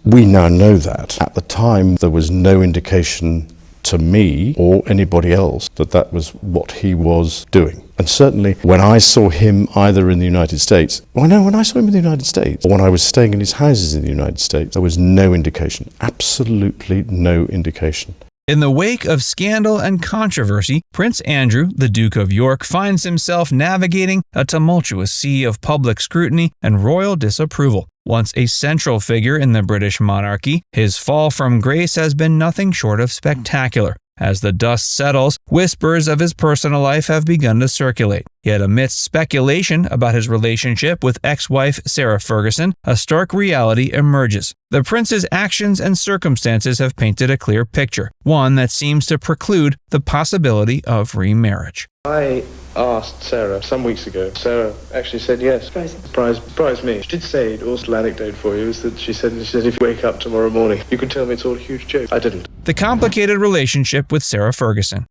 We now know that. At the time, there was no indication to me or anybody else that that was what he was doing. And certainly when I saw him either in the United States, when I saw him in the United States, or when I was staying in his houses in the United States, there was no indication, absolutely no indication. In the wake of scandal and controversy, Prince Andrew, the Duke of York, finds himself navigating a tumultuous sea of public scrutiny and royal disapproval. Once a central figure in the British monarchy, his fall from grace has been nothing short of spectacular. As the dust settles, whispers of his personal life have begun to circulate. Yet amidst speculation about his relationship with ex-wife Sarah Ferguson, a stark reality emerges. The prince's actions and circumstances have painted a clear picture, one that seems to preclude the possibility of remarriage. I asked Sarah some weeks ago. Sarah actually said yes. Surprised me. She did say, a little anecdote for you, is that she said if you wake up tomorrow morning, you can tell me it's all a huge joke. I didn't. The complicated relationship with Sarah Ferguson.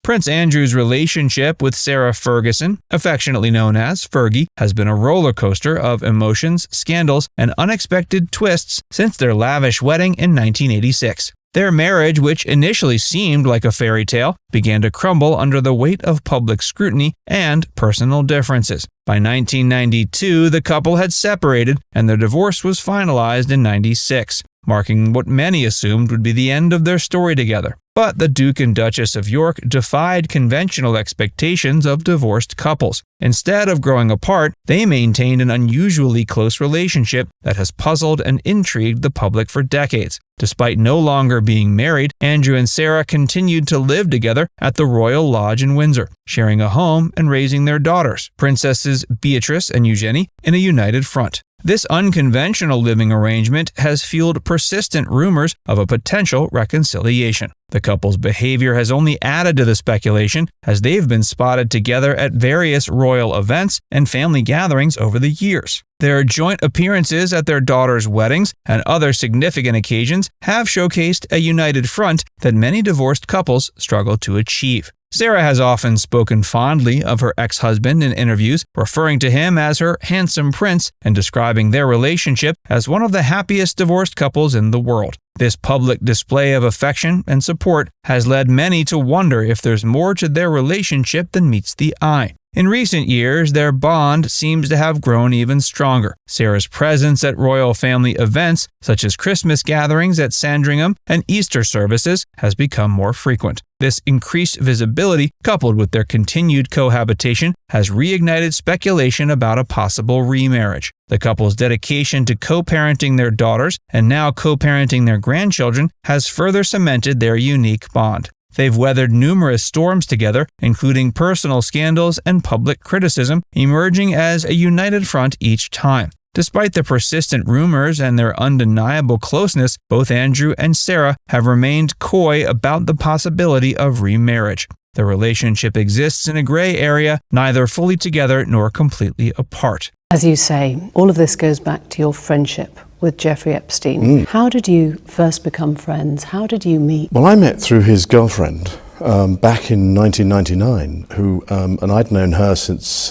Prince Andrew's relationship with Sarah Ferguson, affectionately known as Fergie, has been a roller coaster of emotions, scandals, and unexpected twists since their lavish wedding in 1986. Their marriage, which initially seemed like a fairy tale, began to crumble under the weight of public scrutiny and personal differences. By 1992, the couple had separated, and their divorce was finalized in 1996, marking what many assumed would be the end of their story together. But the Duke and Duchess of York defied conventional expectations of divorced couples. Instead of growing apart, they maintained an unusually close relationship that has puzzled and intrigued the public for decades. Despite no longer being married, Andrew and Sarah continued to live together at the Royal Lodge in Windsor, sharing a home and raising their daughters, Princesses Beatrice and Eugenie, in a united front. This unconventional living arrangement has fueled persistent rumors of a potential reconciliation. The couple's behavior has only added to the speculation, as they've been spotted together at various royal events and family gatherings over the years. Their joint appearances at their daughters' weddings and other significant occasions have showcased a united front that many divorced couples struggle to achieve. Sarah has often spoken fondly of her ex-husband in interviews, referring to him as her handsome prince and describing their relationship as one of the happiest divorced couples in the world. This public display of affection and support has led many to wonder if there's more to their relationship than meets the eye. In recent years, their bond seems to have grown even stronger. Sarah's presence at royal family events, such as Christmas gatherings at Sandringham and Easter services, has become more frequent. This increased visibility, coupled with their continued cohabitation, has reignited speculation about a possible remarriage. The couple's dedication to co-parenting their daughters and now co-parenting their grandchildren has further cemented their unique bond. They've weathered numerous storms together, including personal scandals and public criticism, emerging as a united front each time. Despite the persistent rumors and their undeniable closeness, both Andrew and Sarah have remained coy about the possibility of remarriage. The relationship exists in a gray area, neither fully together nor completely apart. As you say, all of this goes back to your friendship with Jeffrey Epstein. How did you first become friends? How did you meet? Well, I met through his girlfriend back in 1999, and I'd known her since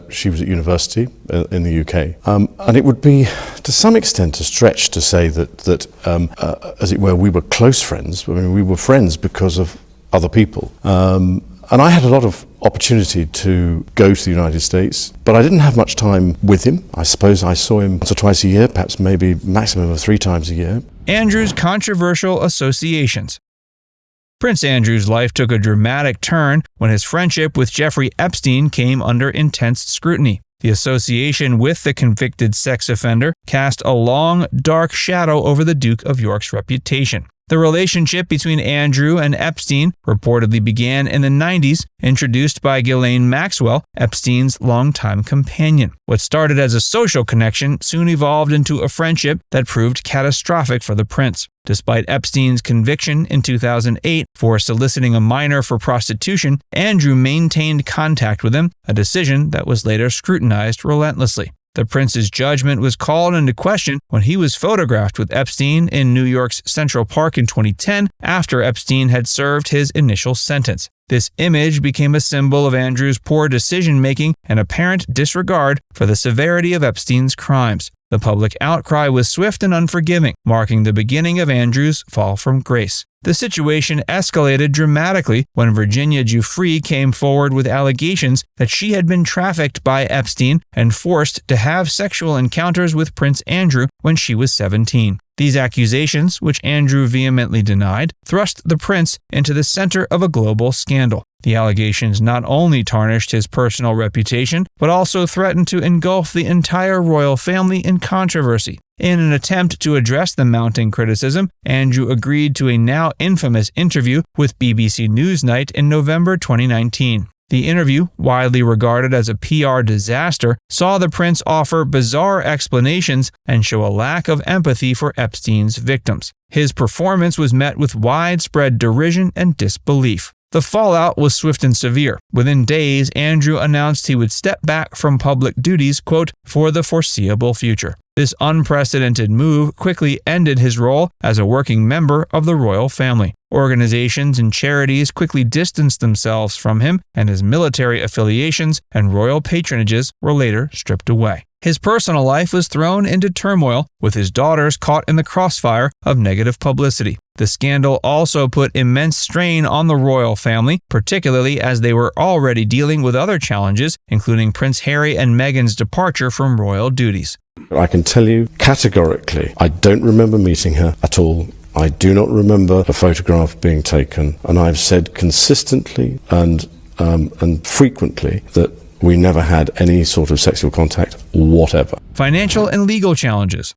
she was at university in the UK. And it would be, to some extent, a stretch to say that as it were, we were close friends. I mean, we were friends because of other people. And I had a lot of opportunity to go to the United States, but I didn't have much time with him. I suppose I saw him once or twice a year, perhaps maybe maximum of 3 times a year. Andrew's controversial associations. Prince Andrew's life took a dramatic turn when his friendship with Jeffrey Epstein came under intense scrutiny. The association with the convicted sex offender cast a long, dark shadow over the Duke of York's reputation. The relationship between Andrew and Epstein reportedly began in the 90s, introduced by Ghislaine Maxwell, Epstein's longtime companion. What started as a social connection soon evolved into a friendship that proved catastrophic for the prince. Despite Epstein's conviction in 2008 for soliciting a minor for prostitution, Andrew maintained contact with him, a decision that was later scrutinized relentlessly. The prince's judgment was called into question when he was photographed with Epstein in New York's Central Park in 2010 after Epstein had served his initial sentence. This image became a symbol of Andrew's poor decision-making and apparent disregard for the severity of Epstein's crimes. The public outcry was swift and unforgiving, marking the beginning of Andrew's fall from grace. The situation escalated dramatically when Virginia Giuffre came forward with allegations that she had been trafficked by Epstein and forced to have sexual encounters with Prince Andrew when she was 17. These accusations, which Andrew vehemently denied, thrust the prince into the center of a global scandal. The allegations not only tarnished his personal reputation, but also threatened to engulf the entire royal family in controversy. In an attempt to address the mounting criticism, Andrew agreed to a now infamous interview with BBC Newsnight in November 2019. The interview, widely regarded as a PR disaster, saw the prince offer bizarre explanations and show a lack of empathy for Epstein's victims. His performance was met with widespread derision and disbelief. The fallout was swift and severe. Within days, Andrew announced he would step back from public duties, quote, for the foreseeable future. This unprecedented move quickly ended his role as a working member of the royal family. Organizations and charities quickly distanced themselves from him, and his military affiliations and royal patronages were later stripped away. His personal life was thrown into turmoil, with his daughters caught in the crossfire of negative publicity. The scandal also put immense strain on the royal family, particularly as they were already dealing with other challenges, including Prince Harry and Meghan's departure from royal duties. I can tell you categorically, I don't remember meeting her at all. I do not remember a photograph being taken, and I've said consistently and frequently that we never had any sort of sexual contact whatever. Financial and legal challenges.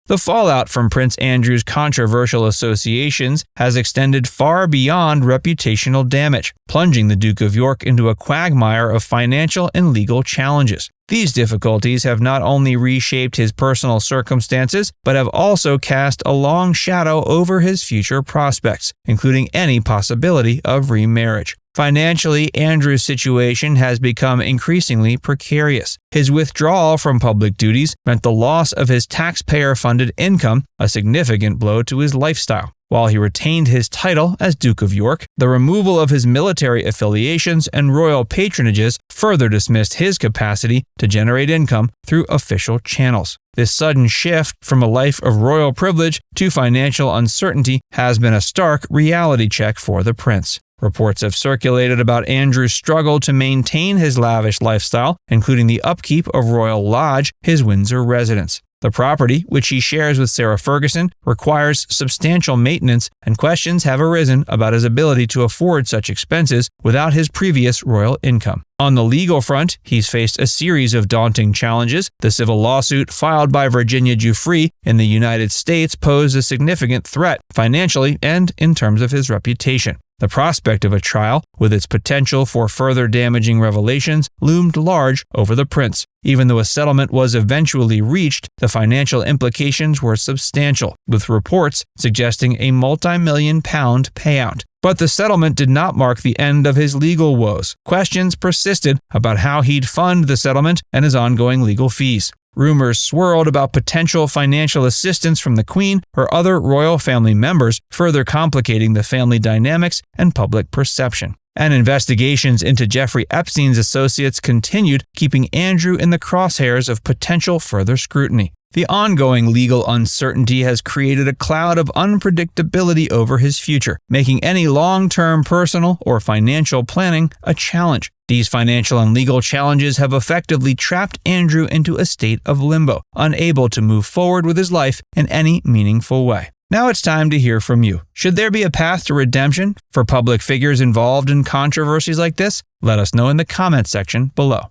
The fallout from Prince Andrew's controversial associations has extended far beyond reputational damage, plunging the Duke of York into a quagmire of financial and legal challenges. These difficulties have not only reshaped his personal circumstances, but have also cast a long shadow over his future prospects, including any possibility of remarriage. Financially, Andrew's situation has become increasingly precarious. His withdrawal from public duties meant the loss of his taxpayer-funded income, a significant blow to his lifestyle. While he retained his title as Duke of York, the removal of his military affiliations and royal patronages further dismissed his capacity to generate income through official channels. This sudden shift from a life of royal privilege to financial uncertainty has been a stark reality check for the prince. Reports have circulated about Andrew's struggle to maintain his lavish lifestyle, including the upkeep of Royal Lodge, his Windsor residence. The property, which he shares with Sarah Ferguson, requires substantial maintenance, and questions have arisen about his ability to afford such expenses without his previous royal income. On the legal front, he's faced a series of daunting challenges. The civil lawsuit filed by Virginia Giuffre in the United States posed a significant threat financially and in terms of his reputation. The prospect of a trial, with its potential for further damaging revelations, loomed large over the prince. Even though a settlement was eventually reached, the financial implications were substantial, with reports suggesting a multi-million-pound payout. But the settlement did not mark the end of his legal woes. Questions persisted about how he'd fund the settlement and his ongoing legal fees. Rumors swirled about potential financial assistance from the Queen or other royal family members, further complicating the family dynamics and public perception. And investigations into Jeffrey Epstein's associates continued, keeping Andrew in the crosshairs of potential further scrutiny. The ongoing legal uncertainty has created a cloud of unpredictability over his future, making any long-term personal or financial planning a challenge. These financial and legal challenges have effectively trapped Andrew into a state of limbo, unable to move forward with his life in any meaningful way. Now it's time to hear from you. Should there be a path to redemption for public figures involved in controversies like this? Let us know in the comments section below.